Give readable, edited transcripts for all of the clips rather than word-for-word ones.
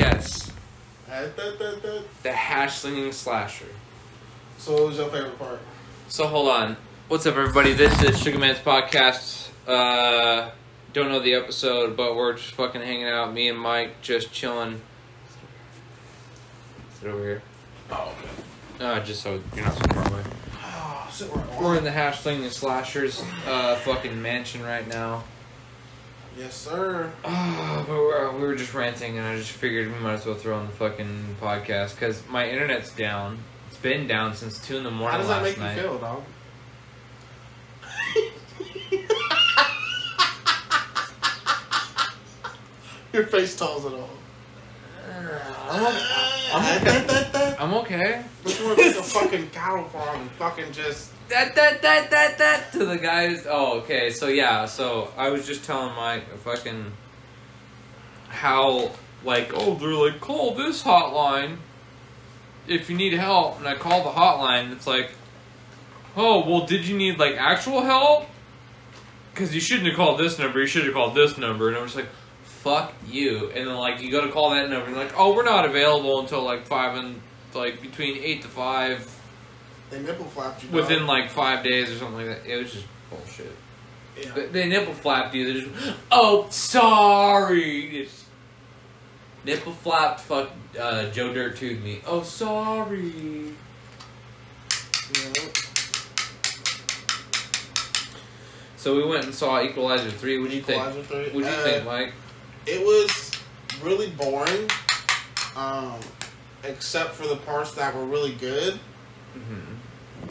Yes. The hash slinging slasher. So what was your favorite part? So hold on. What's up, everybody? This is Sugaman's podcast. Don't know the episode, but we're just fucking hanging out. Me and Mike just chilling. Sit over here. Oh, okay. Just so you're not so far away. Oh, sit where I want. We're in the hash slinging slashers fucking mansion right now. Yes, sir. But we were just ranting, and I just figured we might as well throw on the fucking podcast because my internet's down. It's been down since 2 in the morning. How does that last make night. you feel, dog? Your face tells it all. I'm okay. But you want to take a fucking cattle farm and fucking just... That to the guys. Oh, okay. So yeah. So I was just telling Mike fucking how like they're like call this hotline if you need help, and I call the hotline. It's like, oh well, did you need like actual help? Because you shouldn't have called this number. You should have called this number. And I was like, fuck you. And then like you go to call that number, and like, oh, we're not available until like 5 and like between 8 to 5. They nipple flapped you, dog. Within like 5 days or something like that. It was just bullshit. Yeah. They nipple flapped you. They just, oh, sorry. Just nipple flapped. Fuck. Joe Dirt 2'd me. Oh, sorry. Yeah. So we went and saw Equalizer 3. What do you think? Equalizer 3. What do you think, Mike? It was really boring, except for the parts that were really good. Mm-hmm.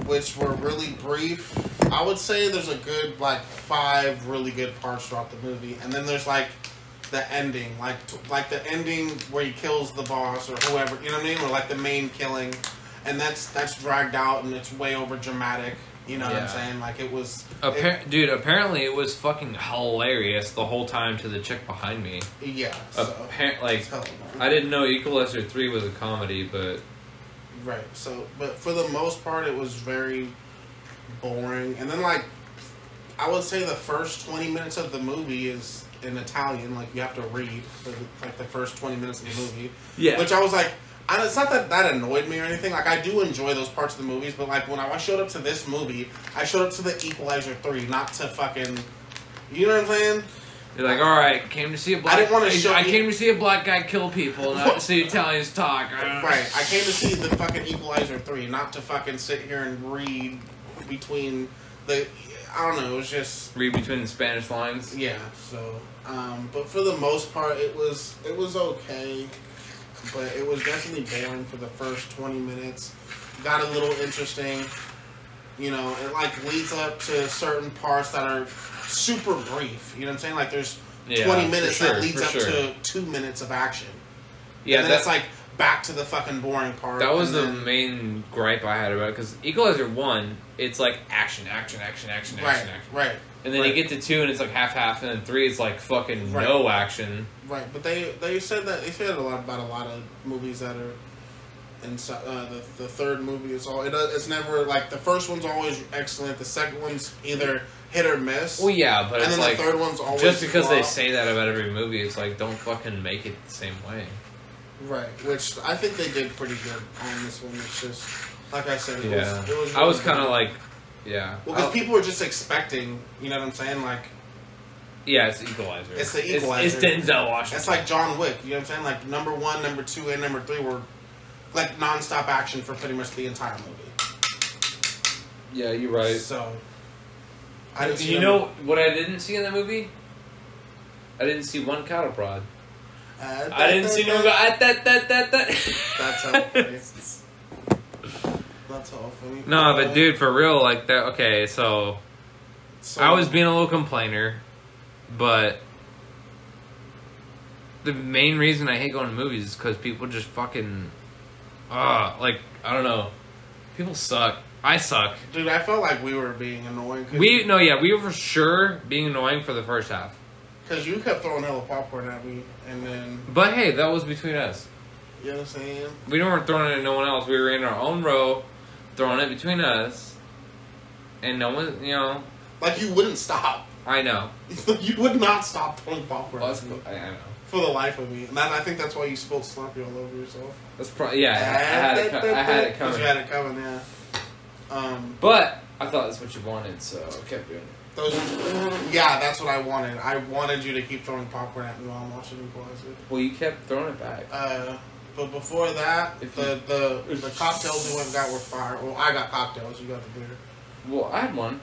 Which were really brief. I would say there's a good, 5 really good parts throughout the movie. And then there's, the ending. Like the ending where he kills the boss or whoever, you know what I mean? Or, the main killing. And that's dragged out and it's way over dramatic. You know what I'm saying? It was... Dude, apparently it was fucking hilarious the whole time to the chick behind me. Yeah. I didn't know Equalizer 3 was a comedy, but... Right, so, but for the most part, it was very boring. And then, I would say the first 20 minutes of the movie is in Italian. You have to read for the first 20 minutes of the movie. Yeah. Which I was it's not that annoyed me or anything. I do enjoy those parts of the movies, but, when I showed up to this movie, I showed up to the Equalizer 3, not to fucking, you know what I'm saying? You're like, all right, came to see a black. I came to see a black guy kill people, not to see Italians talk. Right, I came to see the fucking Equalizer 3, not to fucking sit here and read between the. I don't know. It was just read between the Spanish lines. Yeah. So, but for the most part, it was okay, but it was definitely boring for the first 20 minutes. Got a little interesting. You know, it leads up to certain parts that are super brief. You know what I'm saying? There's 20 minutes that leads up to 2 minutes of action. Yeah, and then it's back to the fucking boring part. That was the main gripe I had about it, because Equalizer 1, it's action. Right. And then you get to 2 and it's half, and then 3 it's fucking no action. Right, but they said a lot about a lot of movies that are. And so, the third movie is it's never the first one's always excellent. The second one's either hit or miss. Well, yeah, but and it's then the third one's always just because flop. they say that about every movie, it's don't fucking make it the same way. Right, which I think they did pretty good on this one. It's just like I said, it was really I was kind of yeah. Well, because people were just expecting, you know what I'm saying, yeah, it's Equalizer. It's the Equalizer. It's Denzel Washington. It's like John Wick. You know what I'm saying? Number 1, number 2, and number 3 were. Non-stop action for pretty much the entire movie. Yeah, you're right. So, you know what I didn't see in the movie? I didn't see one cattle prod. I didn't see no go. That's how funny. That's how funny. No, but dude, for real, that. Okay, so I was being a little complainer, but the main reason I hate going to movies is because people just fucking. I don't know. People suck. I suck. Dude, I felt like we were being annoying. We were for sure being annoying for the first half. Because you kept throwing hella popcorn at me, and then... But hey, that was between us. You know what I'm saying? We weren't throwing it at no one else. We were in our own row, throwing it between us, and no one, you wouldn't stop. I know. You would not stop throwing popcorn. Well, I know. For the life of me. And I think that's why you spilled Slurpee all over yourself. That's probably, yeah, I had it coming. You had it coming, yeah. But I thought that's what you wanted, so I kept doing it. Yeah, that's what I wanted. I wanted you to keep throwing popcorn at me while I'm watching Equalizer. Well, you kept throwing it back. But before that, the cocktails we went and got were fire. Well, I got cocktails. You got the beer. Well, I had one.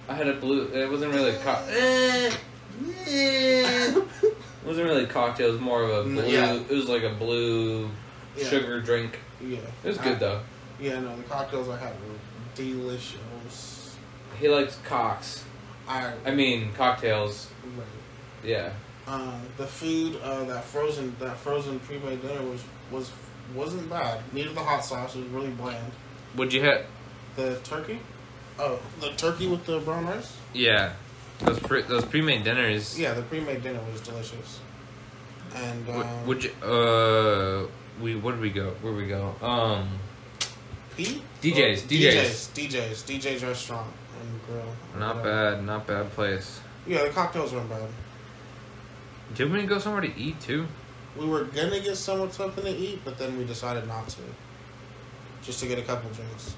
I had a blue. It wasn't really it wasn't really a cocktail. It was more of a blue. Yeah. It was like a blue sugar drink. Yeah. It was good though. Yeah, no, the cocktails I had were delicious. He likes cocks. I mean cocktails. Right. Yeah. The food, that frozen pre-made dinner wasn't bad. Needed the hot sauce. It was really bland. What'd you have? The turkey. Oh, the turkey with the brown rice. Yeah. Those pre-made dinners. Yeah, the pre-made dinner was delicious. And would you? Where did we go? Pete? DJ's restaurant and grill. Not bad place. Yeah, the cocktails weren't bad. Did we go somewhere to eat too? We were gonna get something to eat, but then we decided not to. Just to get a couple drinks.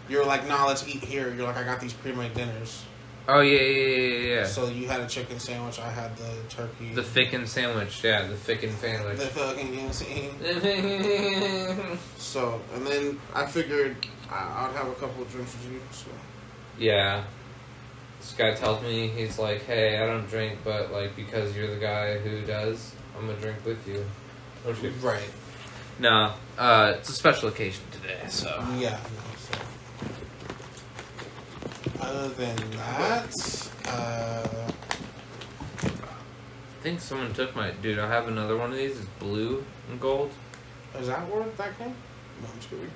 You were like, nah, let's eat here. You're like, I got these pre-made dinners. Oh, yeah. So you had a chicken sandwich. I had the turkey. The thickened sandwich. Yeah, the thickened sandwich. The fucking sandwich. So, and then I figured I'd have a couple of drinks with you. So. Yeah. This guy tells me, he's like, hey, I don't drink, but like because you're the guy who does, I'm going to drink with you. Right. No, it's a special occasion today, so. Yeah, no, so. Other than that, I think someone took my... Dude, I have another one of these. It's blue and gold. Is that where that came? No, I'm just kidding.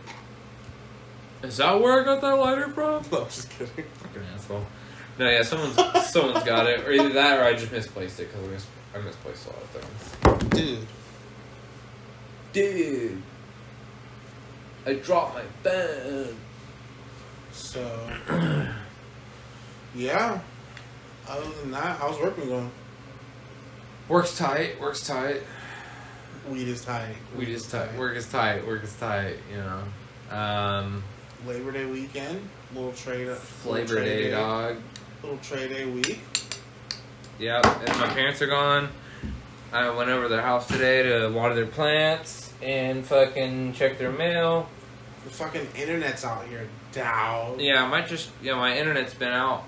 Is that where I got that lighter from? No, I'm just kidding. Fucking asshole. No, yeah, someone's got it. Or either that or I just misplaced it because I misplaced a lot of things. Dude. I dropped my pen. So... Yeah. Other than that, how's work been going? Work's tight. Weed is tight. Work is tight, you know. Labor Day weekend. Little trade Day, dog. Little trade day week. Yeah, and my parents are gone. I went over to their house today to water their plants and fucking check their mail. The fucking internet's out here down. Yeah, my internet's been out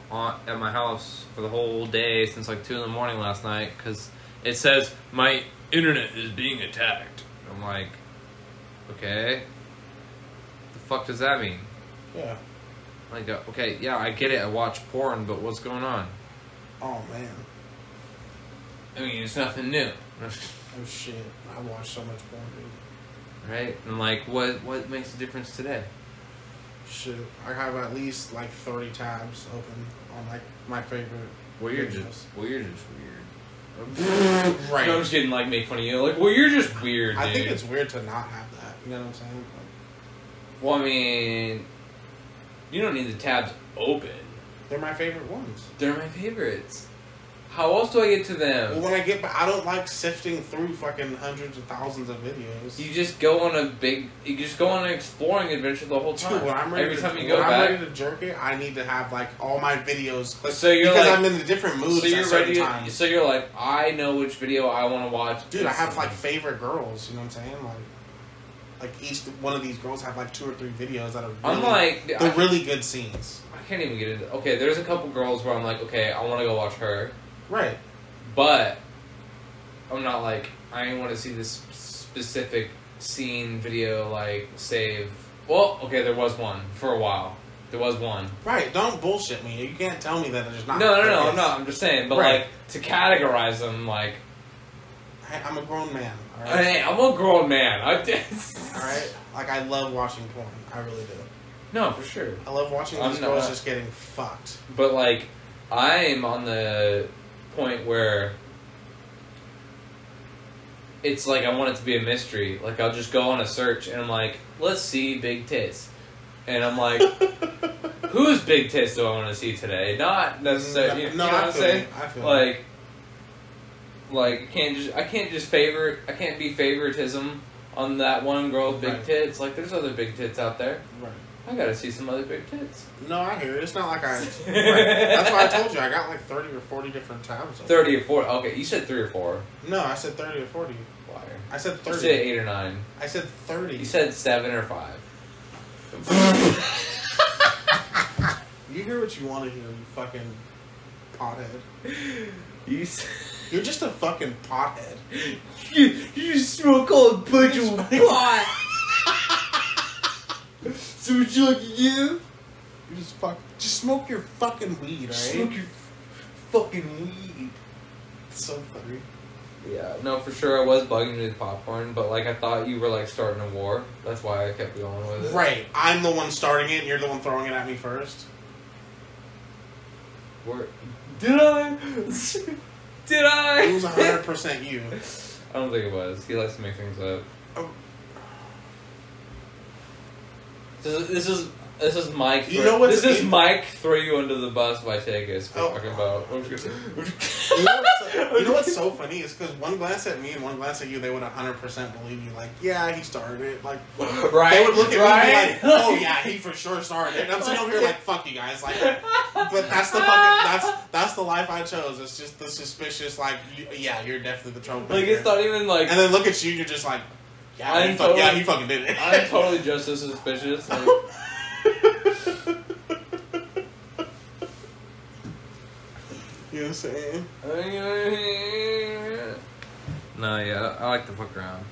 at my house for the whole day since like 2 a.m. last night because it says my internet is being attacked. I'm like, okay, the fuck does that mean? Yeah. Like, okay, yeah, I get it. I watch porn, but what's going on? Oh man. I mean, it's nothing new. Oh shit! I watch so much porn, dude. Right? And like, what makes a difference today? Shit, I have at least like 30 tabs open on like my favorite. You're just weird. Right. No, I'm just kidding. Like, make fun of you. Like, you're just weird. Dude. I think it's weird to not have that. You know what I'm saying? Like, well, I mean, you don't need the tabs open. They're my favorite ones. They're my favorites. How else do I get to them? Well, I don't like sifting through fucking hundreds of thousands of videos. You just go on an exploring adventure the whole time. Dude, when I'm ready ready to jerk it, I need to have like all my videos clicked. So you're because like, I'm in a different mood at certain times. So you're like, I know which video I want to watch. Dude, I have like favorite girls. You know what I'm saying? Like each one of these girls have like 2 or 3 videos that are really good scenes. I can't even get into. Okay, there's a couple girls where I'm like, okay, I want to go watch her. Right. But I'm not like, I want to see this specific scene video, like, save. Well, okay, there was one for a while. There was one. Right, don't bullshit me. You can't tell me that there's not. No, I'm not. I'm just saying. But, like, to categorize them, like... Hey, I'm a grown man, alright? Hey, I'm a grown man. Alright? Like, I love watching porn. I really do. No, for sure. I love watching these girls just getting fucked. But, like, I'm on the point where it's like I want it to be a mystery. Like, I'll just go on a search and I'm like, let's see big tits. And I'm like, whose big tits do I want to see today? Not necessarily, you know what I'm saying? I feel like, Like, I can't be favoritism on that one girl with big tits. Like, there's other big tits out there. Right. I gotta see some other big tits. No, I hear it. It's not like I... Right. That's why I told you. I got like 30 or 40 different tabs. 30 or 40. Okay, you said 3 or 4. No, I said 30 or 40. Liar. I said 30. You said 8 or 9. I said 30. You said 7 or 5. You hear what you want to hear, you fucking pothead. You're just a fucking pothead. You smoke all a bunch of pot. So what you like to do? You just smoke your fucking weed, alright? Smoke your fucking weed. It's so funny. Yeah, no, for sure I was bugging you with popcorn, but like I thought you were like starting a war. That's why I kept going with it. Right. I'm the one starting it and you're the one throwing it at me first. Did I? Did I? It was 100% you. I don't think it was. He likes to make things up. Oh. This is Mike. You know what's this is Mike throw you under the bus by Vegas. Talking about. You know what's so funny is because one glance at me and one glance at you, they would 100% believe you. Like, yeah, he started it. Like, right? They would look at me and be like, oh yeah, he for sure started it. And I'm sitting over here like, fuck you guys. Like, but that's the that's the life I chose. It's just the suspicious. Like, yeah, you're definitely the troublemaker. Like it's not even like. And then look at you, you're just like. Yeah, he fucking did it. I'm totally just as suspicious. Like, you know what I'm saying? No, yeah, I like to fuck around.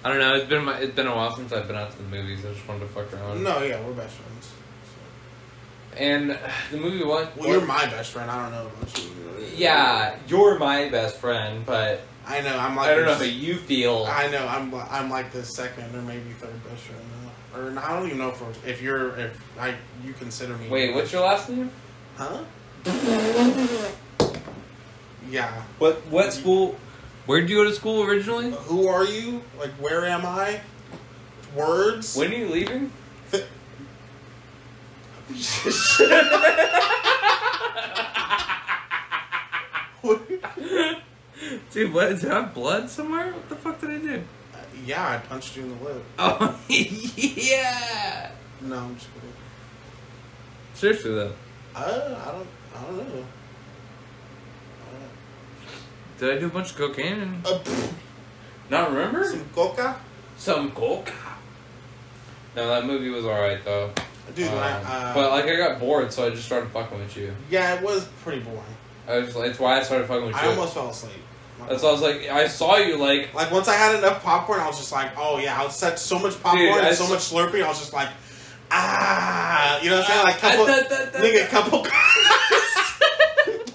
I don't know. It's been a while since I've been out to the movies. I just wanted to fuck around. No, yeah, we're best friends. So. And the movie what? Well, you're my best friend. I don't know about you. Yeah, you're my best friend, but. I know, I'm like... I don't know how you feel. I know, I'm like the second or maybe third best friend now. Or I don't even know if you consider me... Wait, what's your last name? Huh? Yeah. What school... Where did you go to school originally? Who are you? Like, where am I? Words? When are you leaving? Dude, what? Did I have blood somewhere? What the fuck did I do? Yeah, I punched you in the lip. Oh, yeah! No, I'm just kidding. Seriously, though. I don't know. Did I do a bunch of cocaine? And not remember? Some coca? Some coca. No, that movie was alright, though. Dude, but, like, I got bored, so I just started fucking with you. Yeah, it was pretty boring. It's why I started fucking with you. I almost fell asleep. That's why I was like, I saw you like once I had enough popcorn, I was just like, oh yeah, I set so much popcorn and so much Slurpee, I was just like, you know what I'm saying? Like couple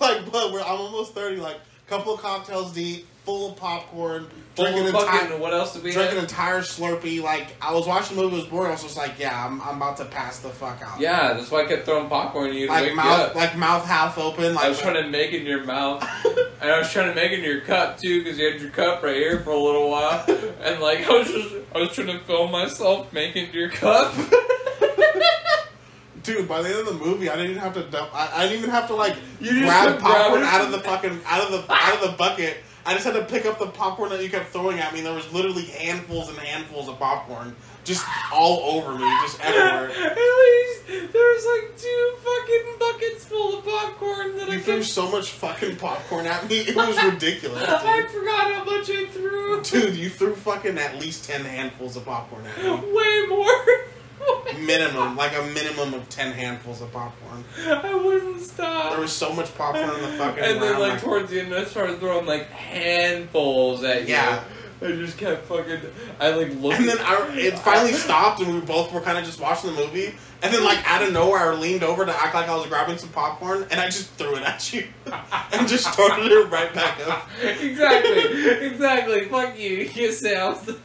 like, but I'm almost 30, like couple of cocktails deep, full of popcorn, drinking what else did we drinking entire Slurpee. Like I was watching the movie, it was boring. I was just like, yeah, I'm about to pass the fuck out. Yeah, that's why I kept throwing popcorn at you to like wake mouth, you up. like mouth half open. Like I was trying to make it in your mouth, and I was trying to make it in your cup too, because you had your cup right here for a little while, and like I was trying to film myself making it to your cup. Dude, by the end of the movie, I didn't even have to dump. I didn't even have to like grab popcorn out of the bucket. I just had to pick up the popcorn that you kept throwing at me. And there was literally handfuls and handfuls of popcorn just all over me, just everywhere. At least there was like 2 fucking buckets full of popcorn that you threw so much fucking popcorn at me. It was ridiculous. Dude. I forgot how much I threw. Dude, you threw fucking at least 10 handfuls of popcorn at me. Way more. Minimum, like a minimum of 10 handfuls of popcorn. I wouldn't stop. There was so much popcorn in the fucking and then, round, like, towards the end, I started throwing, like, handfuls at you. Yeah. I just kept fucking, I, like, looked. And then it finally stopped, and we both were kind of just watching the movie. And then, like, out of nowhere, I leaned over to act like I was grabbing some popcorn, and I just threw it at you. And just started it right back up. Exactly. Fuck you. You say I was the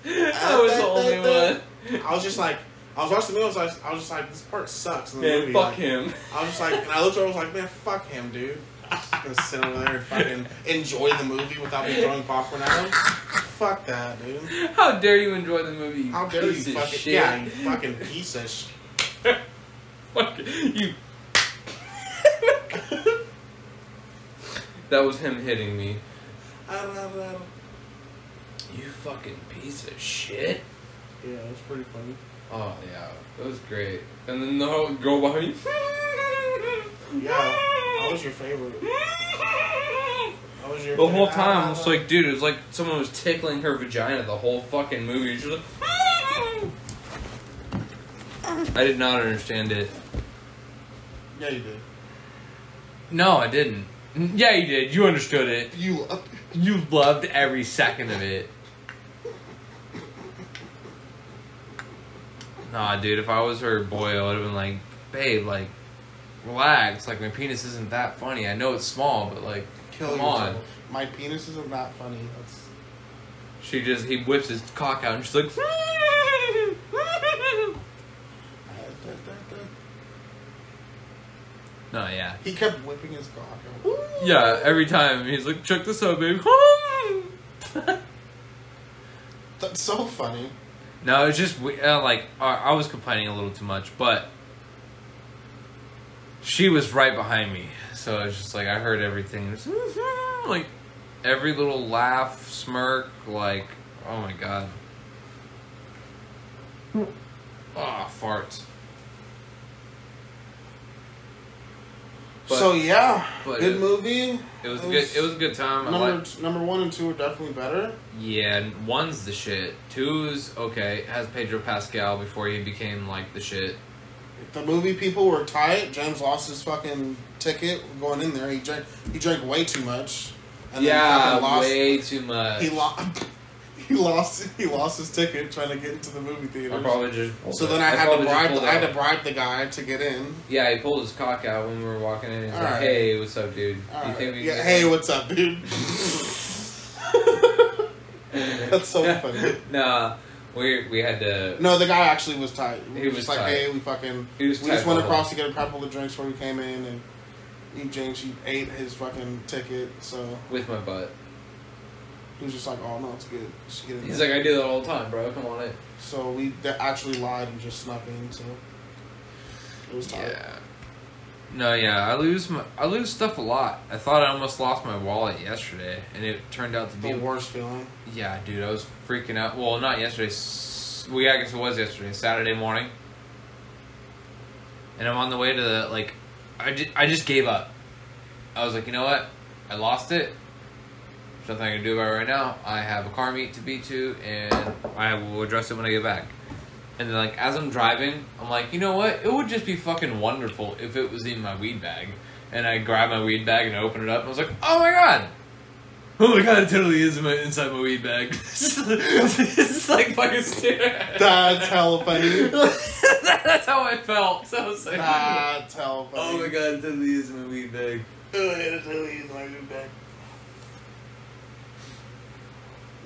only one. I was just like, I was watching the movie, I was just like, this part sucks in the movie. Fuck him. I was just like, and I looked over, I was like, man, fuck him, dude. I'm just gonna sit over there and fucking enjoy the movie without me throwing popcorn at him. Fuck that, dude. How dare you enjoy the movie? How dare you fucking shit. Yeah, you fucking piece of shit. Fuck you. That was him hitting me. You fucking piece of shit. Yeah, it was pretty funny. Oh, yeah. It was great. And then the whole girl behind you. Yeah. That was your favorite. The whole time, I was like, dude, it was like someone was tickling her vagina the whole fucking movie. She was like, I did not understand it. Yeah, you did. No, I didn't. Yeah, you did. You understood it. You loved every second of it. Nah, dude, if I was her boy, I would have been like, babe, like, relax. Like, my penis isn't that funny. I know it's small, but, like, come on. My penis isn't that funny. That's... He whips his cock out and she's like, no, yeah. He kept whipping his cock out. Yeah, every time. He's like, check this out, babe. That's so funny. No, it's just, like, I was complaining a little too much, but she was right behind me. So it's just like, I heard everything. Like, every little laugh, smirk, like, oh my god. Ah, farts. But, so yeah, but good movie. It was a good time. Number 1 and 2 are definitely better. Yeah, 1's the shit. 2's okay. It has Pedro Pascal before he became like the shit. The movie people were tight. James lost his fucking ticket going in there. He drank way too much. And yeah, way too much. He lost his ticket trying to get into the movie theater. I probably just. So then I had to bribe the guy to get in. Yeah, he pulled his cock out when we were walking in. He's like, right. "Hey, what's up, dude? You think we hey, what's up, dude?" That's so funny. Nah, we had to. No, the guy actually was tight. He was like, tight. "Hey, we just went across to get a couple of drinks before we came in and." She ate his fucking ticket, so... With my butt. He was just like, oh, no, it's good. Just get in He's there. like, I do that all the time, bro. Come on in. So we actually lied and just snuck in, so... It was tight. Yeah. No, yeah, I lose stuff a lot. I thought I almost lost my wallet yesterday, and it turned out to be... The worst feeling. Yeah, dude, I was freaking out. Well, not yesterday. Well, yeah, I guess it was yesterday. Saturday morning. And I'm on the way to the, like... I just gave up. I was like, you know what? I lost it. There's nothing I can do about it right now. I have a car meet to be to, and I will address it when I get back. And then, like, as I'm driving, I'm like, you know what? It would just be fucking wonderful if it was in my weed bag. And I grabbed my weed bag and I opened it up, and I was like, oh my god! Oh my god, it totally is inside my weed bag. It's like fucking stupid. That's hella funny. That's how I felt. So I was like, that's hella funny. oh my god, it totally is my weed bag. Oh, it totally is my weed bag.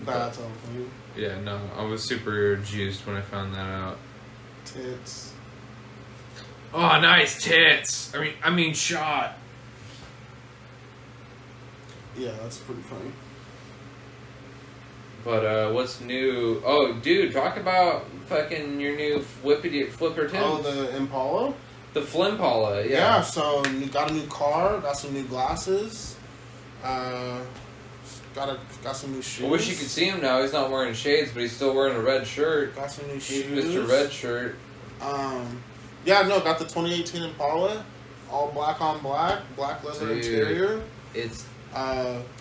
That's hella funny. Yeah, no, I was super juiced when I found that out. Tits. Oh, nice tits. I mean, shot. Yeah, that's pretty funny. But what's new? Oh, dude, talk about fucking your new flipper Timbs. Oh, the Impala? The Flimpala, yeah. Yeah, so you got a new car, got some new glasses, got some new shoes. I wish you could see him now. He's not wearing shades, but he's still wearing a red shirt. Got some new He's shoes. Mr. Red Shirt. Yeah, no, got the 2018 Impala, all black on black leather interior. It's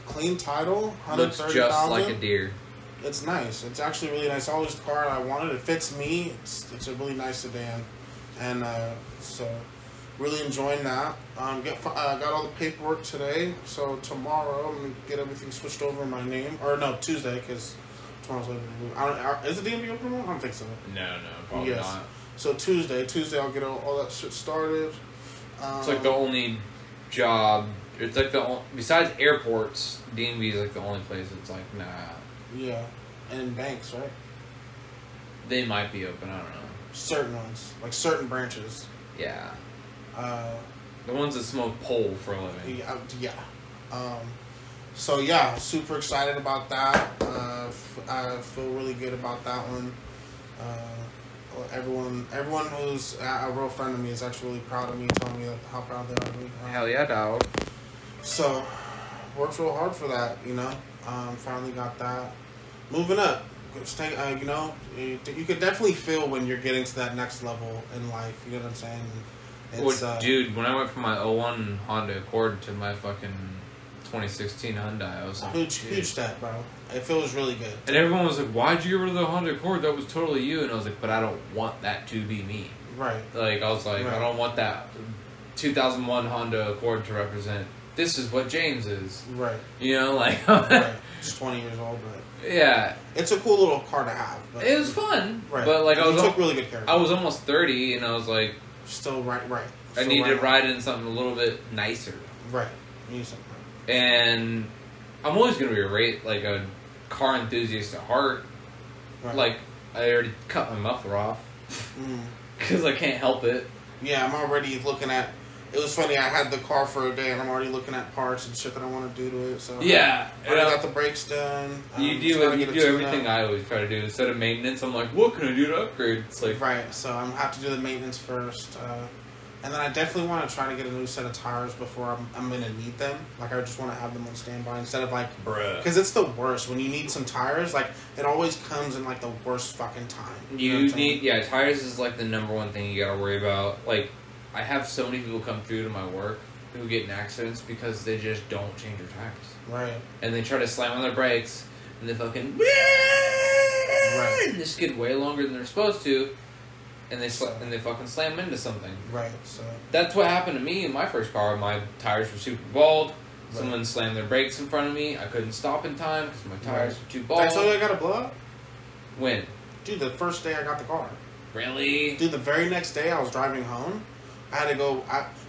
clean title, 130,000. looks just like a deer. It's nice. It's actually really nice. Always the car I wanted. It fits me. It's a really nice sedan, and so really enjoying that. Got all the paperwork today, so tomorrow I'm gonna get everything switched over in my name. Or no, Tuesday, because tomorrow's Labor Day. Is the DMV open tomorrow? I don't think so. No, probably not. So Tuesday I'll get all that shit started. It's like the only job. It's like besides airports, DMV is like the only place that's like, nah. Yeah, and banks, right? They might be open. I don't know. Certain ones, like certain branches. Yeah. The ones that smoke pole for a living. Yeah. So yeah, super excited about that. I feel really good about that one. Everyone who's a real friend of me is actually really proud of me, telling me how proud they are of me. Hell yeah, dog. So, worked real hard for that, you know. Finally got that. Moving up. Stay, you know, you could definitely feel when you're getting to that next level in life. You know what I'm saying? It's, well, dude, when I went from my 01 Honda Accord to my fucking 2016 Hyundai, I was like, huge step, bro. It feels really good. And everyone was like, "Why'd you get rid of the Honda Accord? That was totally you." And I was like, "But I don't want that to be me." Right. Like I was like, right. I don't want that 2001 Honda Accord to represent. This is what James is. Right. You know, like right. Just 20 years old, but yeah, it's a cool little car to have. But, it was fun. Right. But like you took really good care of it. I was almost 30, and I was like, still right. I need to ride in something a little bit nicer. Right. You need something. And I'm always gonna be a car enthusiast at heart. Right. Like I already cut my muffler off because I can't help it. Yeah, I'm already looking at. It was funny. I had the car for a day, and I'm already looking at parts and shit that I want to do to it. So yeah, I already got the brakes done. You do everything I always try to do. Instead of maintenance, I'm like, what can I do to upgrade? It's like right. So I'm have to do the maintenance first, and then I definitely want to try to get a new set of tires before I'm gonna need them. Like I just want to have them on standby instead of like, because it's the worst when you need some tires. Like it always comes in like the worst fucking time. You need tires is like the #1 thing you gotta worry about. Like I have so many people come through to my work who get in accidents because they just don't change their tires. Right. And they try to slam on their brakes and they fucking right. And they skid way longer than they're supposed to. And they fucking slam into something. Right. So that's what happened to me in my first car. My tires were super bald. Right. Someone slammed their brakes in front of me. I couldn't stop in time because my tires were too bald. Did I tell you I got a blow up? When? Dude, the first day I got the car. Really? Dude, the very next day I was driving home. I had to go.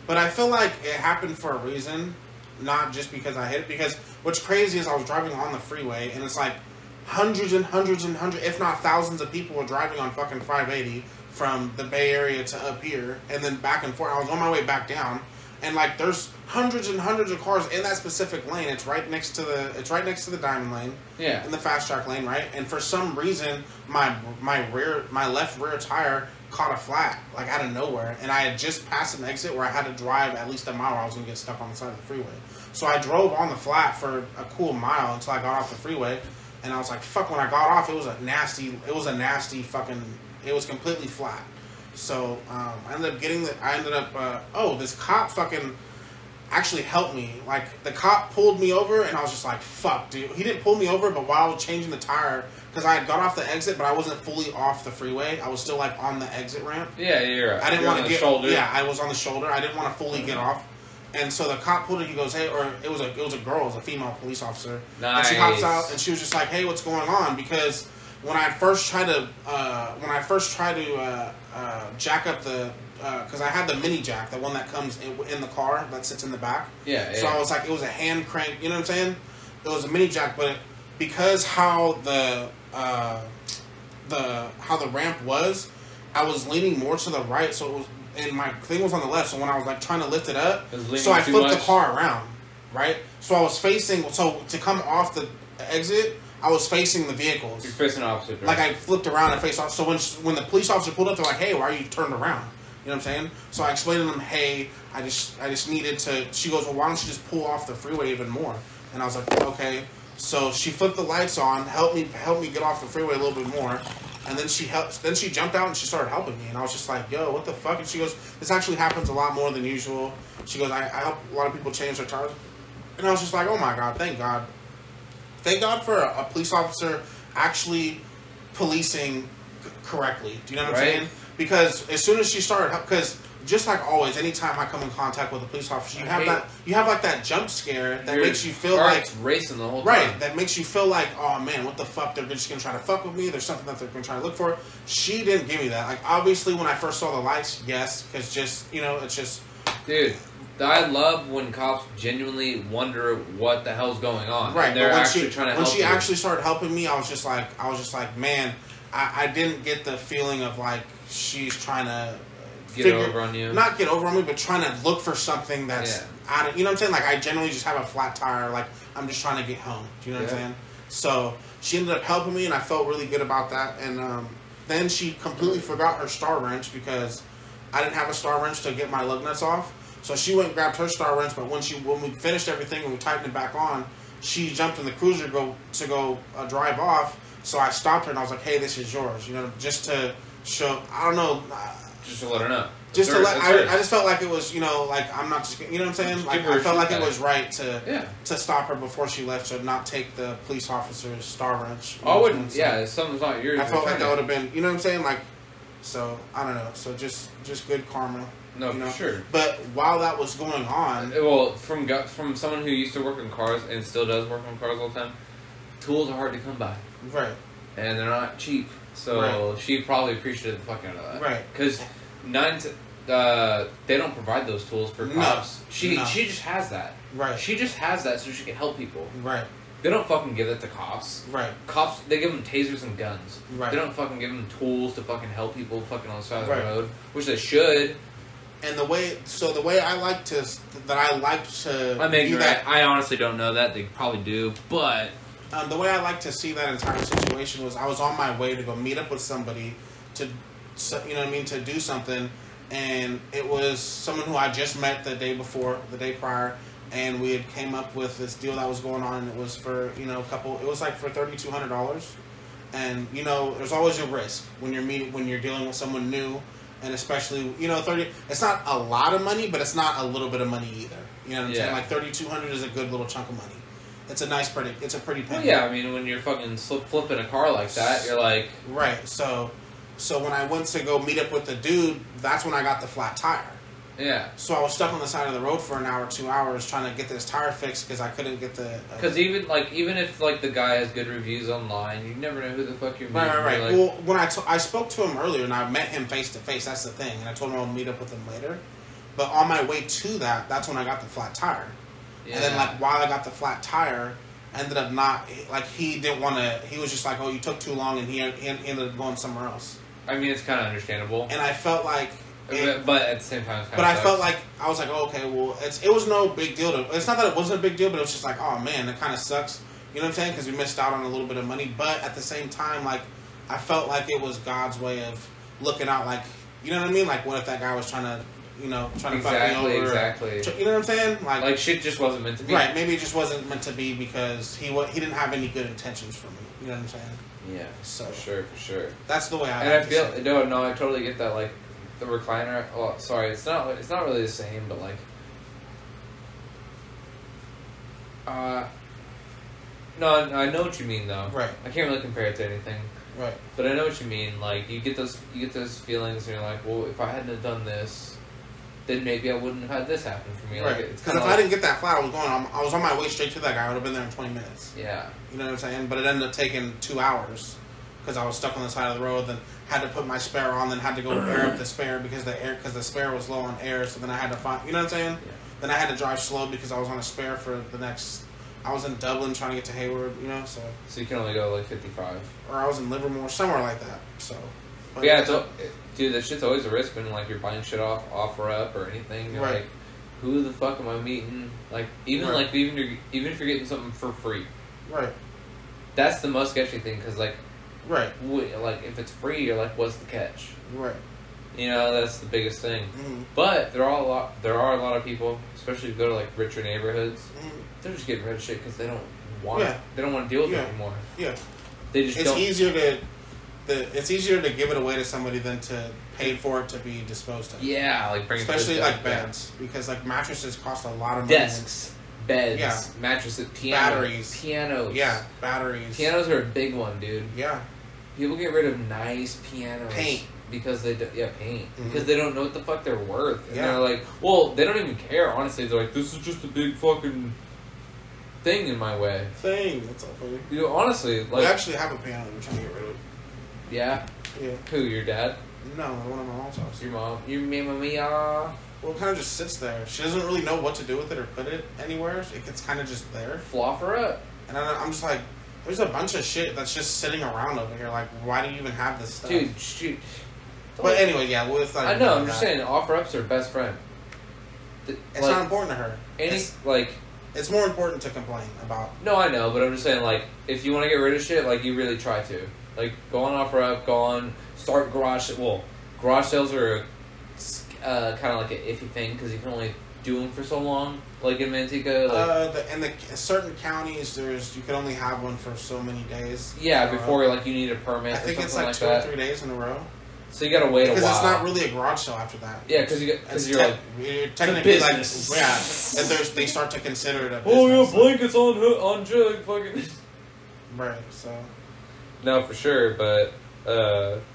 But I feel like it happened for a reason, not just because I hit it. Because what's crazy is I was driving on the freeway, and it's like hundreds and hundreds and hundreds, if not thousands of people were driving on fucking 580 from the Bay Area to up here, and then back and forth. I was on my way back down, and like there's hundreds and hundreds of cars in that specific lane. It's right next to the diamond lane. Yeah. In the fast track lane, right? And for some reason, my left rear tire caught a flat, like out of nowhere, and I had just passed an exit where I had to drive at least a mile or I was going to get stuck on the side of the freeway. So I drove on the flat for a cool mile until I got off the freeway, and I was like, fuck, when I got off, it was nasty fucking, it was completely flat. So I ended up this cop fucking actually helped me. Like, the cop pulled me over, and I was just like, fuck, dude. He didn't pull me over, but while I was changing the tire, because I had got off the exit, but I wasn't fully off the freeway. I was still, like, on the exit ramp. Yeah, you're right. I didn't want to get... shoulder. Yeah, I was on the shoulder. I didn't want to fully get off. And so the cop pulled it. He goes, hey, or it was a girl. It was a female police officer. Nice. And she hops out, and she was just like, hey, what's going on? Because when I first tried to jack up the... because I had the mini jack, the one that comes in the car that sits in the back. Yeah. So I was like, it was a hand crank. You know what I'm saying? It was a mini jack, but because how the ramp was, I was leaning more to the right, so it was, and my thing was on the left. So when I was like trying to lift it up, so I flipped the car around, right? So I was facing. So to come off the exit, I was facing the vehicles. You're facing opposite. Right? Like I flipped around and faced off. So when the police officer pulled up, they're like, hey, why are you turned around? You know what I'm saying? So I explained to them, hey, I just needed to... She goes, well, why don't you just pull off the freeway even more? And I was like, okay. So she flipped the lights on, helped me get off the freeway a little bit more. And then she jumped out and she started helping me. And I was just like, yo, what the fuck? And she goes, this actually happens a lot more than usual. She goes, I help a lot of people change their tires. And I was just like, oh my God, thank God. Thank God for a police officer actually policing correctly. Do you know what I'm saying? Because as soon as she started, because just like always, anytime I come in contact with a police officer, you have like that jump scare that makes you feel like racing the whole time. Right, that makes you feel like, oh man, what the fuck? They're just gonna try to fuck with me. There's something that they're gonna try to look for. She didn't give me that. Like obviously, when I first saw the lights, yes, because just it's just. Dude, I love when cops genuinely wonder what the hell's going on. Right, and they're actually trying to help. When she actually started helping me, I was just like, man, I didn't get the feeling of like she's trying to get over on you. Not get over on me, but trying to look for something that's out of, you know what I'm saying? Like I generally just have a flat tire. Like I'm just trying to get home. Do you know what I'm saying? So she ended up helping me, and I felt really good about that. And then she completely forgot her star wrench because I didn't have a star wrench to get my lug nuts off. So she went and grabbed her star wrench, but when we finished everything and we tightened it back on, she jumped in the cruiser to go drive off. So I stopped her and I was like, "Hey, this is yours," just to show. I don't know. Just to let her know. Just to let. I just felt like it was, like I'm not just. You know what I'm saying? Like I felt like it was right to stop her before she left, to not take the police officer's Star Wrench. I wouldn't. Yeah, if something's not yours. I felt like that would have been. You know what I'm saying? Like, so I don't know. So just good karma. No, for sure. But while that was going on, well, from someone who used to work in cars and still does work on cars all the time, tools are hard to come by. Right. And they're not cheap. So she probably appreciated the fuck out of that. Right. Because they don't provide those tools for cops. She just has that. Right. She just has that so she can help people. Right. They don't fucking give it to cops. Right. Cops, they give them tasers and guns. Right. They don't fucking give them tools to fucking help people fucking on the side of the road, which they should. And the way I like to I honestly don't know that. They probably do, but the way I like to see that entire situation was I was on my way to go meet up with somebody to do something, and it was someone who I just met the day prior, and we had came up with this deal that was going on, and it was for it was like for $3,200, and there's always a risk when you're dealing with someone new. And especially, 30. It's not a lot of money, but it's not a little bit of money either. You know what I'm saying? Like $3,200 is a good little chunk of money. It's a pretty penny. Well, yeah, I mean, when you're fucking flipping a car like that, you're like right. So when I went to go meet up with the dude, that's when I got the flat tire. Yeah. So I was stuck on the side of the road for an hour, 2 hours, trying to get this tire fixed because I couldn't get the. Because even if the guy has good reviews online, you never know who the fuck you're meeting. Right. Like, well, when I spoke to him earlier and I met him face to face, that's the thing, and I told him I'll meet up with him later. But on my way to that's when I got the flat tire. Yeah. And then while I got the flat tire, I ended up not he didn't want to. He was just like, "Oh, you took too long," and he ended up going somewhere else. I mean, it's kind of understandable. And I felt like. But at the same time, it's kind but of I felt like I was like, oh, okay, well, it was no big deal. It's not that it wasn't a big deal, but it was just like, oh man, it kind of sucks. You know what I'm saying? Because we missed out on a little bit of money. But at the same time, I felt like it was God's way of looking out. You know what I mean? Like, what if that guy was trying to fuck me over? Exactly. You know what I'm saying? Like shit just wasn't meant to be. Right? Maybe it just wasn't meant to be because he didn't have any good intentions for me. You know what I'm saying? Yeah. So for sure. That's the way I. And I feel no, I totally get that. Like. The recliner. Oh, sorry. It's not really the same, but no, I know what you mean though. Right. I can't really compare it to anything. Right. But I know what you mean. Like you get those feelings, and you're like, well, if I hadn't have done this, then maybe I wouldn't have had this happen for me. Right. Because if I didn't get that flat, I was on my way straight to that guy. I would have been there in 20 minutes. Yeah. You know what I'm saying? But it ended up taking 2 hours because I was stuck on the side of the road. Then had to put my spare on, then had to go air up the spare because the spare was low on air. So then I had to find, you know what I'm saying? Yeah. Then I had to drive slow because I was on a spare for the next. I was in Dublin trying to get to Hayward, So you can only go 55. Or I was in Livermore, somewhere like that. So. Yeah, dude, that shit's always a risk when you're buying shit off offer up or anything. You're like, who the fuck am I meeting? Even if you're getting something for free. Right. That's the most sketchy thing because right. If it's free, you're like, what's the catch? Right. That's the biggest thing. Mm-hmm. But there are a lot of people, especially if you go to richer neighborhoods, they're just getting rid of shit because they don't want they don't want to deal with it anymore. Yeah. They just don't. It's easier to give it away to somebody than to pay for it to be disposed of. Yeah, bring especially beds because mattresses cost a lot of money. Desks. Beds, mattresses, batteries, pianos. Yeah, batteries. Pianos are a big one, dude. Yeah. People get rid of nice pianos. Paint. Because paint. Mm-hmm. Because they don't know what the fuck they're worth. And they're like, well, they don't even care, honestly. They're like, this is just a big fucking thing in my way. That's all funny. Honestly, we actually have a piano that we're trying to get rid of. Yeah? Yeah. Who, your dad? No, one of my mom's house. Your mom? Your mama? Well, it kind of just sits there. She doesn't really know what to do with it or put it anywhere. It's kind of just there. Flop her up. And I'm just like, there's a bunch of shit that's just sitting around over here. Like, why do you even have this stuff? Dude, shoot. But anyway, yeah, I know, I'm just saying, offer-ups are best friend. It's not important to her. It's more important to complain about. No, I know, but I'm just saying, if you want to get rid of shit, you really try to. Go on offer-up, start garage sales are kind of an iffy thing because you can only do them for so long? Like in Manteca? Like, in the certain counties, you can only have one for so many days. Yeah, before like you need a permit. I think or it's something like 2 that. or 3 days in a row. So you gotta wait a while. Because it's not really a garage sale after that. Yeah, because you're technically like and they start to consider it a business. Oh yeah, blankets on jug, fucking. Right. So. No, for sure, but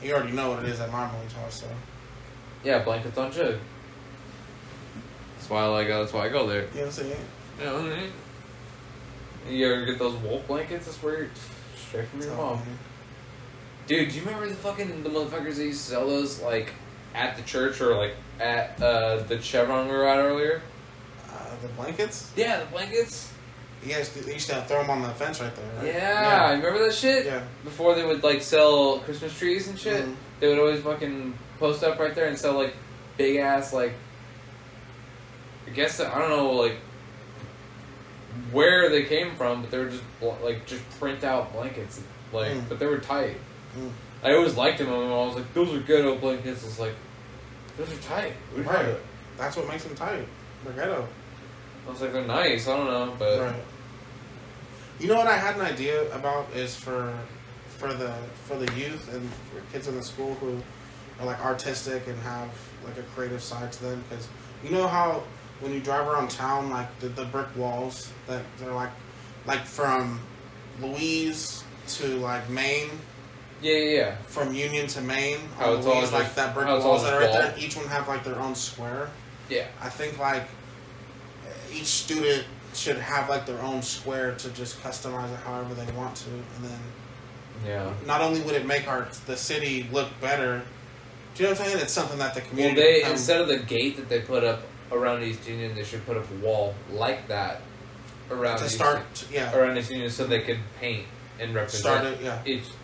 you already know what it is at my mom's house, so. Yeah, blankets on jug. That's why I go there. You know what I'm saying? You know what I mean? You ever get those wolf blankets? I swear, straight from your mom. Dude, do you remember the motherfuckers that used to sell those, like, at the church or, like, at, the Chevron we were at earlier? The blankets? Yeah, the blankets. Yes, they used to throw them on the fence right there, right? Yeah, you remember that shit? Yeah. Before they would, like, sell Christmas trees and shit, Mm-hmm. they would always fucking post up right there and sell, like, big-ass, like, I guess, I don't know, like, where they came from, but they were just, like, just print out blankets, like, but they were tight. I always liked them, and I was like, those are ghetto blankets. It's like, those are tight. Right. That's what makes them tight. They're ghetto. I was like, they're nice. I don't know, but right. You know what I had an idea about is for the youth and for kids in the school who are like artistic and have like a creative side to them, because you know how when you drive around town, like the brick walls that they're like from Louise to like Maine. Yeah. From Union to Maine, how it's all like that brick walls that are right there. Each one have like their own square. Yeah. I think like each student should have like their own square to just customize it however they want to, and then not only would it make the city look better. Do you know what I'm saying? It's something that the community. Well, instead of the gate that they put up around East Union, they should put up a wall like that around around East Union, so they could paint and represent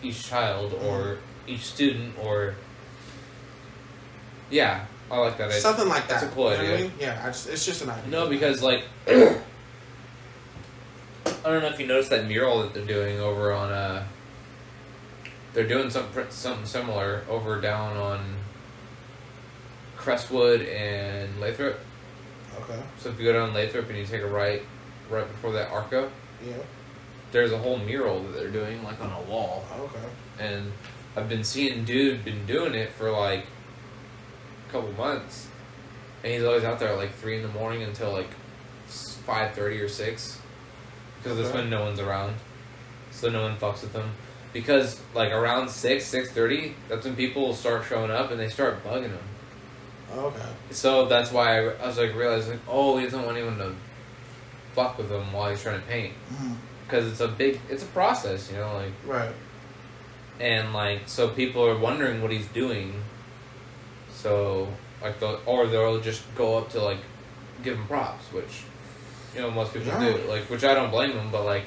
each child or each student or I like that idea. Something like that. That's a cool idea. What I mean? Yeah, it's just an idea. No, because like I don't know if you noticed that mural that they're doing over on they're doing something similar over down on Crestwood and Lathrop. Okay. So if you go down Lathrop and you take a right before that Arco. Yeah. There's a whole mural that they're doing, like, on a wall. Okay. And I've been seeing been doing it for, like, a couple months. And he's always out there at, like, 3 in the morning until, like, 5:30 or 6. Because that's when no one's around. So no one fucks with him. Because, like, around 6:30, that's when people start showing up and they start bugging him. Okay. So that's why I was, like, realizing, like, oh, he doesn't want anyone to fuck with him while he's trying to paint. Mm-hmm. Because it's a process, you know, like. Right. And, like, so people are wondering what he's doing. So, like, they'll just go up to, like, give him props, which, you know, most people do. Like, which I don't blame them, but, like,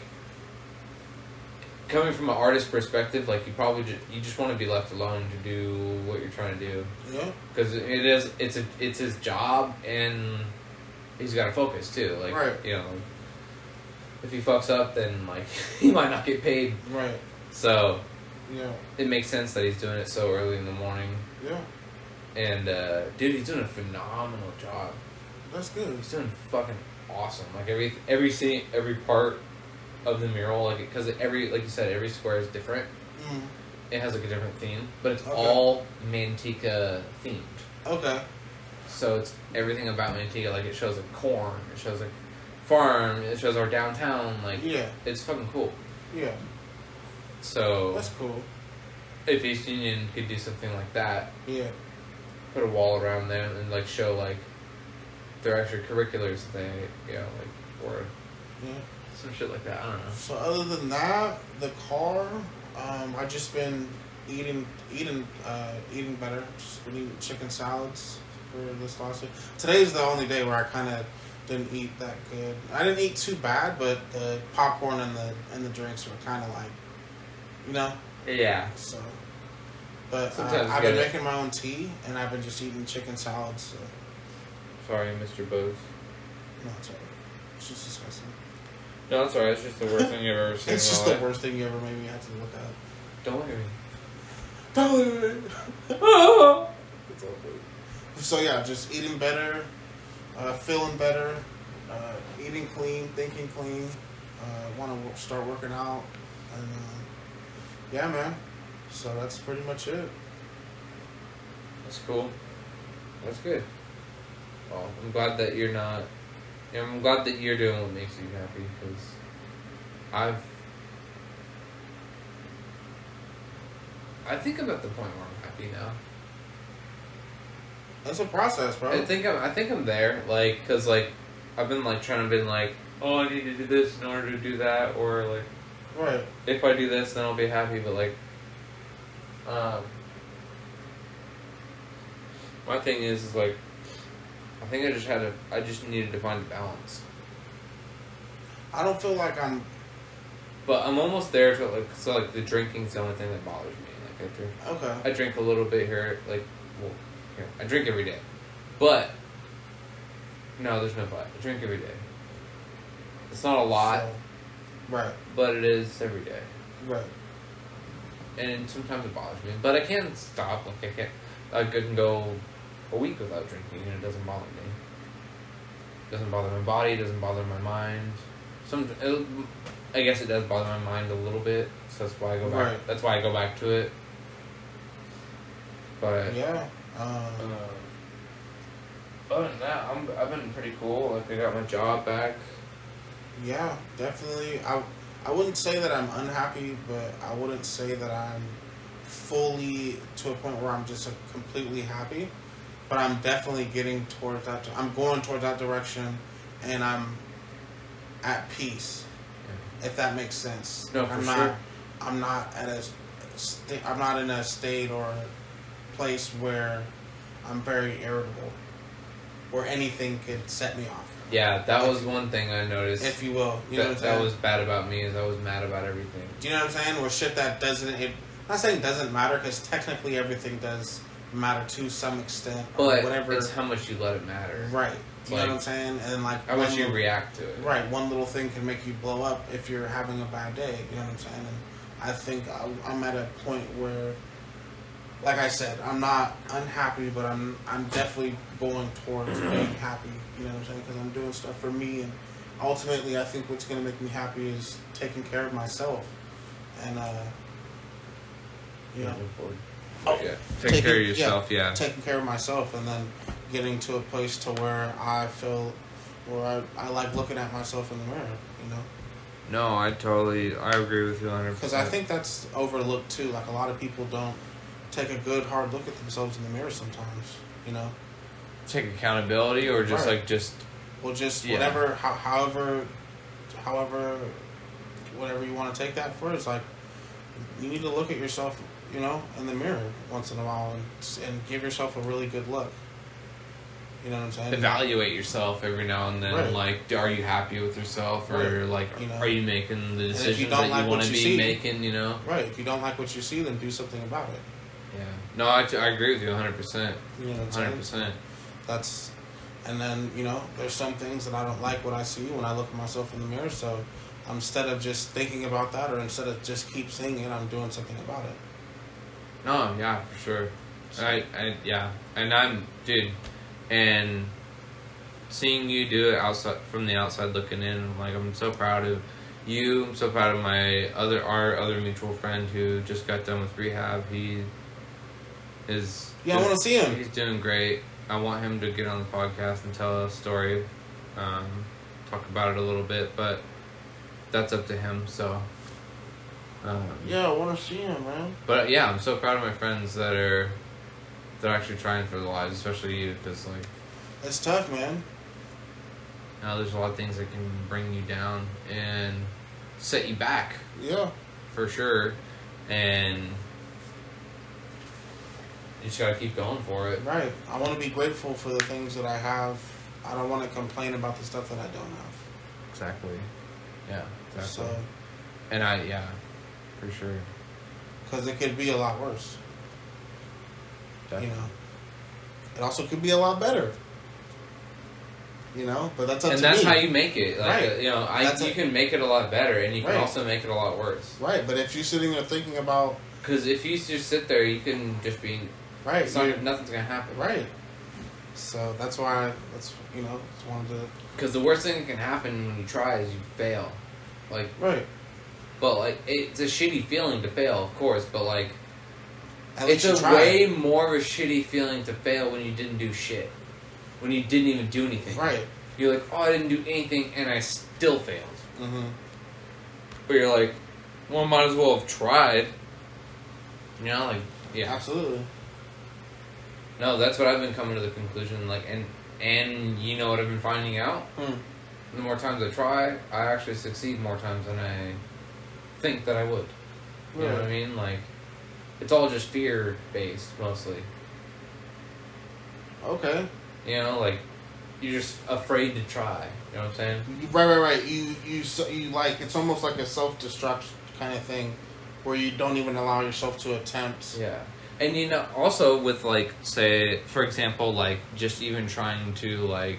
coming from an artist perspective, like, you just want to be left alone to do what you're trying to do. Yeah. Because it's his job, and he's got to focus, too. Like, you know, if he fucks up, then, like, he might not get paid. Right. So, it makes sense that he's doing it so early in the morning. Yeah. And, dude, he's doing a phenomenal job. That's good. He's doing fucking awesome. Like, every scene, every part of the mural, like, because like you said, every square is different. Mm. It has, like, a different theme. But it's all Manteca themed. Okay. So, it's everything about Manteca. Like, it shows, like, corn. It shows, like, farm, it shows our downtown, like, it's fucking cool. Yeah. So, that's cool. If East Union could do something like that, put a wall around them and, like, show, like, their extracurriculars that they, like, or some shit like that, I don't know. So, other than that, the car, I've just been eating better, just been eating chicken salads for this last week. Today's the only day where I kind of didn't eat that good. I didn't eat too bad, but the popcorn and the drinks were kind of like, you know. Yeah. So, but I've been making my own tea, and I've been just eating chicken salads. So. Sorry, Mr. Bose. No, it's alright. It's just disgusting. No, it's alright. It's just the worst thing you've ever seen. It's just the worst thing you ever made me have to look at. Don't look at me. Don't look at me. It's all good. So yeah, just eating better. feeling better, eating clean, thinking clean. Want to start working out, and yeah, man. So that's pretty much it. That's cool. That's good. Well, I'm glad that you're not. I'm glad that you're doing what makes you happy, because I think I'm at the point where I'm happy now. That's a process, bro. I think I'm there, like, cause like I've been like trying to be like, oh, I need to do this in order to do that, or like, right. If I do this, then I'll be happy. But like, my thing is like, I think I just needed to find a balance. I don't feel like I'm. But I'm almost there to like, so like the drinking's the only thing that bothers me. Like I drink. Okay. I drink a little bit here, like, well, here I drink every day, but no, there's no but. I drink every day. It's not a lot, So, right. but it is every day. Right. And sometimes it bothers me, but I can't stop. Like I can go a week without drinking, and it doesn't bother me. It doesn't bother my body. It doesn't bother my mind. I guess it does bother my mind a little bit, so that's why I go back. Right. That's why I go back to it. But yeah. Other than that, I've been pretty cool. Like I got my job back. Yeah, definitely. I wouldn't say that I'm unhappy, but I wouldn't say that I'm fully to a point where I'm just completely happy. But I'm definitely getting towards that. I'm going towards that direction, and I'm at peace. Yeah. If that makes sense. No, for sure. I'm not I'm not in a state or place where I'm very irritable, where anything could set me off. Yeah, that was one thing I noticed. If you will. You know what I'm saying? That was bad about me, is I was mad about everything. Do you know what I'm saying? Or shit that doesn't... I'm not saying doesn't matter, because technically everything does matter to some extent. Or but whatever. It's how much you let it matter. Right. You know what I'm saying? And like... How much you react to it. Right. One little thing can make you blow up if you're having a bad day. You know what I'm saying? And I think I'm at a point where... Like I said, I'm not unhappy, but I'm definitely going towards being happy. You know what I'm saying? Because I'm doing stuff for me, and ultimately, I think what's going to make me happy is taking care of myself, and you know, yeah, taking care of yourself. Yeah, taking care of myself, and then getting to a place to where I feel, where I like looking at myself in the mirror. You know. No, I agree with you 100%. Because I think that's overlooked too. Like a lot of people don't take a good hard look at themselves in the mirror sometimes, you know. Take accountability, or just right. like just whatever, however, whatever you want to take that for. It's like you need to look at yourself, you know, in the mirror once in a while and give yourself a really good look. You know what I'm saying? Evaluate yourself every now and then. Right. Like, are you happy with yourself, or like, you know, are you making the decisions that you want to be making? You know, right? If you don't like what you see, then do something about it. Yeah. No, I agree with you 100%. You know what I'm 100%. That's, and then, you know, there's some things that I don't like what I see when I look at myself in the mirror. So instead of just thinking about that, or instead of just keep seeing it, I'm doing something about it. No, yeah, for sure. So, yeah, and and seeing you do it outside, from the outside looking in, like, I'm so proud of you. I'm so proud of our other mutual friend who just got done with rehab. I want to see him. He's doing great. I want him to get on the podcast and tell a story, talk about it a little bit, but that's up to him. So, yeah, I want to see him, man. But yeah, I'm so proud of my friends that are actually trying for their lives, especially you, because like it's tough, man. There's a lot of things that can bring you down and set you back. Yeah, for sure, and you just gotta keep going for it. Right. I want to be grateful for the things that I have. I don't want to complain about the stuff that I don't have. Exactly. Yeah, exactly. So, and for sure. Because it could be a lot worse. Definitely. You know. It also could be a lot better. You know, but that's up to me. And that's how you make it. Like, right. You know, you can make it a lot better, and you can also make it a lot worse. Right, but if you're sitting there thinking about... Because if you just sit there, you can just be... Right. Nothing's going to happen. Right. So that's why just wanted to. Because the worst thing that can happen when you try is you fail, like Right. But like it's a shitty feeling to fail, of course. But like It's a way more of a shitty feeling to fail when you didn't do shit, when you didn't even do anything. Right. You're like, oh, I didn't do anything, and I still failed. Mm-hmm. But you're like, well, I might as well have tried. You know, like, yeah. Absolutely. No, that's what I've been coming to the conclusion. Like, and you know what I've been finding out? The more times I try, I actually succeed more times than I think that I would. You know what I mean? Like, it's all just fear based mostly. Okay. You know, like, you're just afraid to try. You know what I'm saying? Right. You like, it's almost like a self-destruct kind of thing, where you don't even allow yourself to attempt. Yeah. And you know, also with like, say, for example, like just even trying to like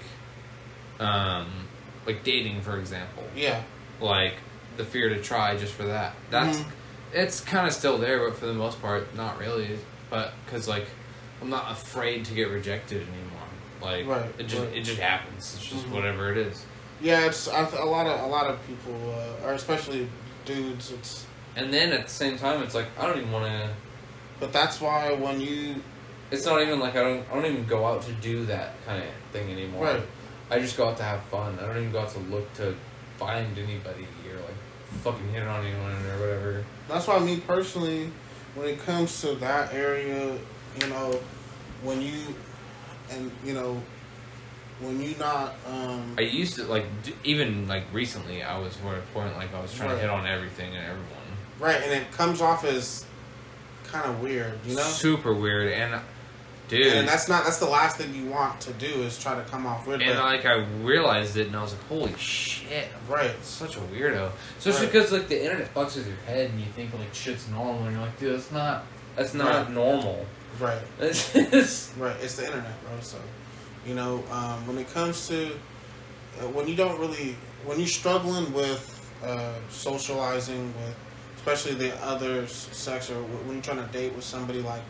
dating, for example. Yeah. Like the fear to try just for that. That's it's kind of still there, but for the most part, not really. But because like I'm not afraid to get rejected anymore. Like it just happens. It's just whatever it is. Yeah, it's a lot of people, or especially dudes. It's and then at the same time, it's like I don't even want to. But that's why when you, it's not even like I don't even go out to do that kind of thing anymore. Right. I just go out to have fun. I don't even go out to look to find anybody or like fucking hit on anyone or whatever. That's why me personally, when it comes to that area, when you not. I used to like even like recently. I was at a point like I was trying to hit on everything and everyone. Right, and it comes off as kind of weird, Super weird, and dude, and that's the last thing you want to do is try to come off weird. And like I realized it, and I was like, holy shit, right, such a weirdo. Especially because like the internet fucks with your head, and you think like shit's normal, and you're like, dude, that's not normal. Right. It's right. It's the internet, bro. So, when it comes to when you're struggling with socializing with, especially the other sex, or when you're trying to date with somebody, like,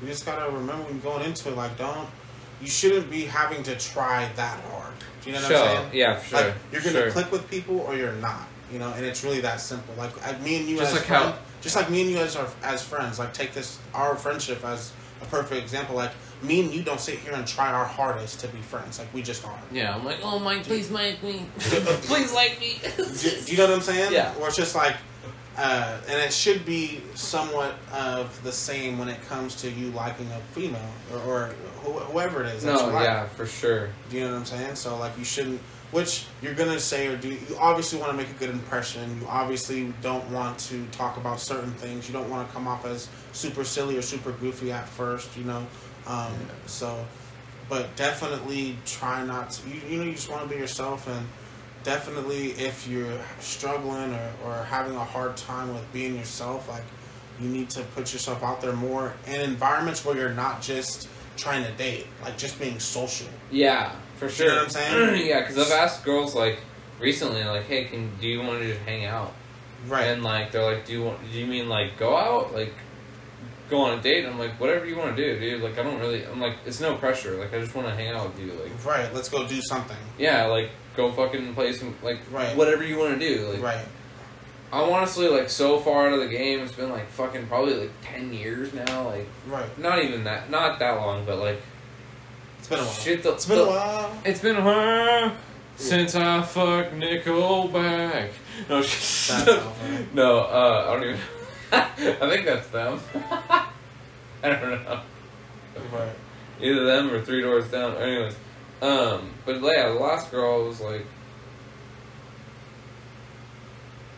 you just gotta remember when you're going into it, like, you shouldn't be having to try that hard. Do you know what I'm saying? Yeah, for sure. Like, you're gonna click with people or you're not. And it's really that simple. Like, me and you just as like friends, just like me and you as friends. Like, take our friendship as a perfect example. Like, me and you don't sit here and try our hardest to be friends. Like, we just aren't. Yeah, I'm like, oh, Mike, please like me. Please like me. Do you know what I'm saying? Yeah. Or it's just like, and it should be somewhat of the same when it comes to you liking a female or whoever it is. No, yeah, for sure. Do you know what I'm saying? So, like, you shouldn't, which you're going to say or do, you obviously want to make a good impression. You obviously don't want to talk about certain things. You don't want to come off as super silly or super goofy at first, So, but definitely try not to, you just want to be yourself. And definitely if you're struggling or having a hard time with being yourself, like, you need to put yourself out there more in environments where you're not just trying to date, like just being social. Yeah, for sure. You know what I'm saying? Yeah, because I've asked girls like recently, like, hey, do you want to just hang out? Right. And like they're like, do you mean like go out, like go on a date? I'm like, whatever you want to do, dude. Like, I'm like, it's no pressure. Like, I just want to hang out with you. Like, right. Let's go do something. Yeah, like go fucking play some, like, whatever you want to do. Like, right. I'm honestly like so far out of the game. It's been like fucking probably like 10 years now. Like, not even that, not that long, but like, it's been a while. It's been a while. It's been a while since I fucked Nickelback. No, no, I don't even. I think that's them. I don't know. Right. Either them or Three Doors Down. Anyways, but yeah, the last girl was like,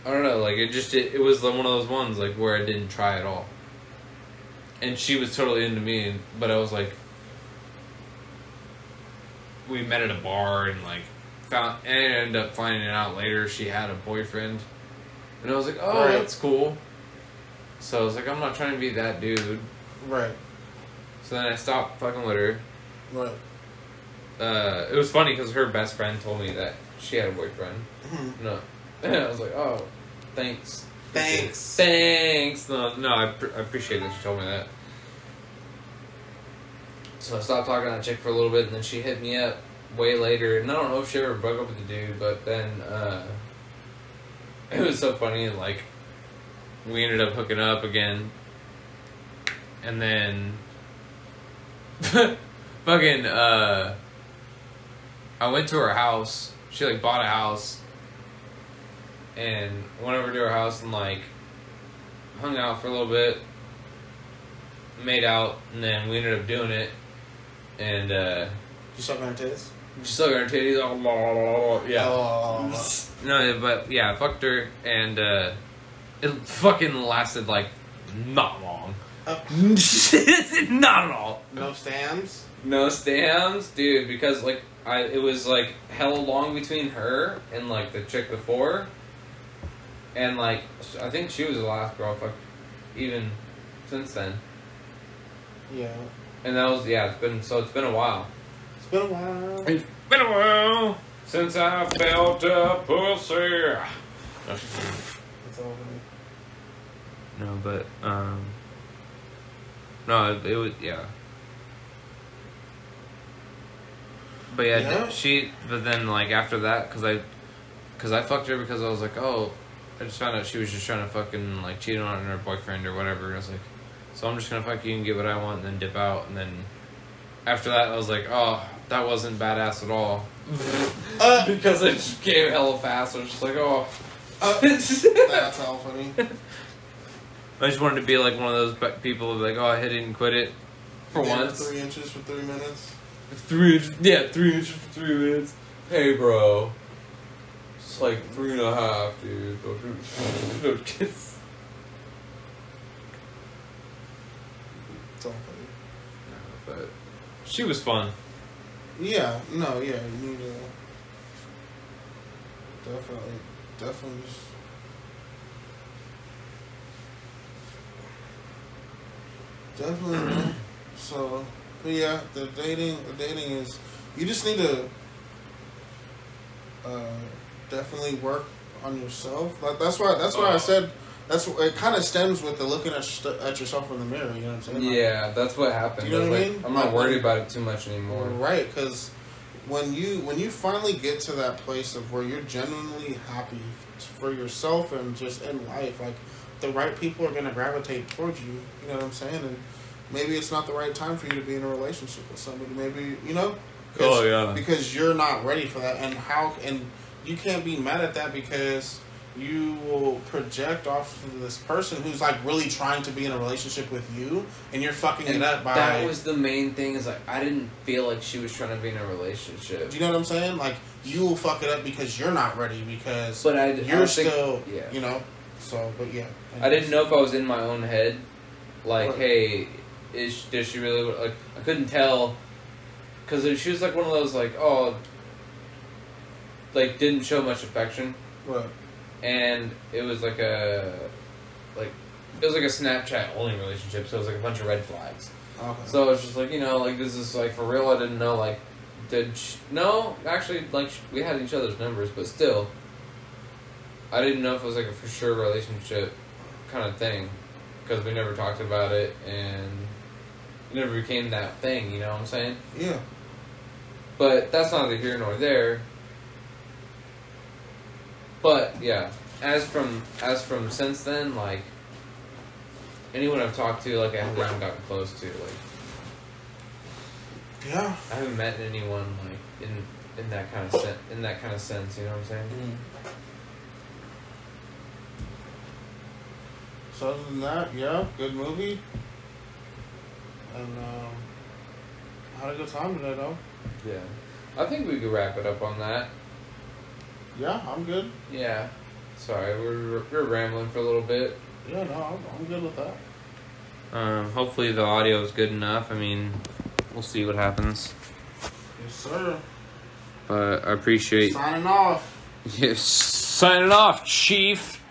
I don't know, like it was one of those ones like where I didn't try at all, and she was totally into me, but I was like, we met at a bar and like and I ended up finding out later she had a boyfriend, and I was like, oh, that's cool. So I was like, I'm not trying to be that dude. Right. So then I stopped fucking with her. Right. It was funny because her best friend told me that she had a boyfriend. Mm-hmm. No. And I was like, oh, thanks. Thanks. No, I appreciate that she told me that. So I stopped talking to that chick for a little bit, and then she hit me up way later. And I don't know if she ever broke up with the dude, but then it was so funny. Like, we ended up hooking up again, and then fucking I went to her house. She like bought a house, and went over to her house and like hung out for a little bit, made out, and then we ended up doing it. And You suck on her titties? she still got her titties. Oh, blah, blah, blah, blah. Yeah. Oh. No, but yeah, I fucked her, and it fucking lasted like not long. Not at all. No stamps? No stamps, dude. Because like it was like hella long between her and like the chick before, and like I think she was the last girl I fucked, even since then. Yeah. And that was it's been a while. It's been a while. It's been a while since I felt a pussy. That's all. No, but no, it was But but then like after that, cause I fucked her because I was like, oh, I just found out she was just trying to fucking like cheat on her boyfriend or whatever. And I was like, so I'm just gonna fuck you and get what I want and then dip out. And then after that, I was like, oh, that wasn't badass at all. Because it just came hella fast. I was just like, oh. That's all funny. I just wanted to be like one of those people who like, oh, I hit it and quit it for once. 3 inches for 3 minutes. 3 inches, 3 inches for 3 minutes. Hey, bro. It's like 3.5, dude. Don't kiss. It's all funny. But she was fun. Yeah, no, yeah, you need to definitely just definitely. So, but yeah, the dating is, you just need to definitely work on yourself. That's why I said it kind of stems with the looking at yourself in the mirror. You know what I'm saying? Yeah, that's what happened. You know what I mean? I'm not worried about it too much anymore. Right, because when you finally get to that place of where you're genuinely happy for yourself and just in life, like the right people are gonna gravitate towards you. You know what I'm saying? And maybe it's not the right time for you to be in a relationship with somebody. Maybe because you're not ready for that, and you can't be mad at that because you will project off of this person who's like really trying to be in a relationship with you, and you're fucking it up by. That was the main thing. Is like I didn't feel like she was trying to be in a relationship. Do you know what I'm saying? Like you will fuck it up because you're not ready because you're still, you know. So, but yeah. I didn't know if I was in my own head. Like, Right. hey, does she really like? I couldn't tell because she was like one of those like like didn't show much affection. Right. And it was like a Snapchat only relationship, so it was like a bunch of red flags. Okay. So I was just like, like this is like for real. I didn't know like no, actually like we had each other's numbers, but still, I didn't know if it was like a for sure relationship kind of thing because we never talked about it and it never became that thing. You know what I'm saying? Yeah. But that's neither here nor there. But yeah, as from since then, like anyone I've talked to, like I haven't gotten close to, like yeah, I haven't met anyone like in that kind of sense. You know what I'm saying? Mm. So other than that, yeah, good movie, and had a good time today though. Yeah, I think we could wrap it up on that. Yeah, I'm good. Yeah, sorry, we're rambling for a little bit. Yeah, no, I'm good with that. Hopefully the audio is good enough. I mean, we'll see what happens. Yes, sir. But I appreciate Signing off. Yes, signing off, Chief.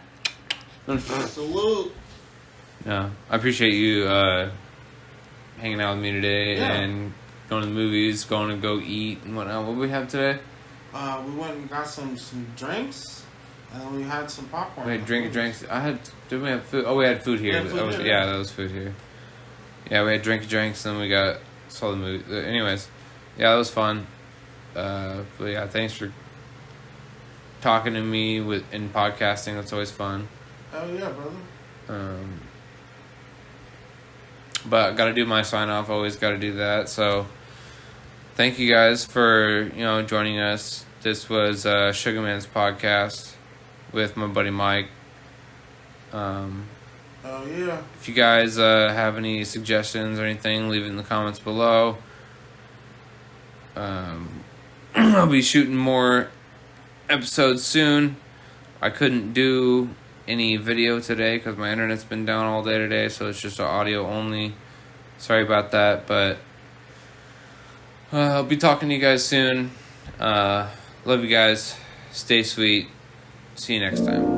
Salute. Yeah, I appreciate you hanging out with me today and going to the movies, going to go eat and whatnot. What do we have today? We went and got some drinks, and then we had some popcorn. We had drinks. Did we have food? Oh, we had food here. Yeah, that was food here. Yeah, we had drinks, and then we got saw the movie. Anyways, yeah, that was fun. But yeah, thanks for talking to me in podcasting. That's always fun. Oh yeah, brother. But gotta do my sign off. Always gotta do that. So thank you guys for joining us. This was Sugaman's podcast with my buddy Mike. Oh yeah. If you guys have any suggestions or anything, leave it in the comments below. I'll be shooting more episodes soon. I couldn't do any video today because my internet's been down all day today, so it's just audio only. Sorry about that, but I'll be talking to you guys soon. Love you guys. Stay sweet. See you next time.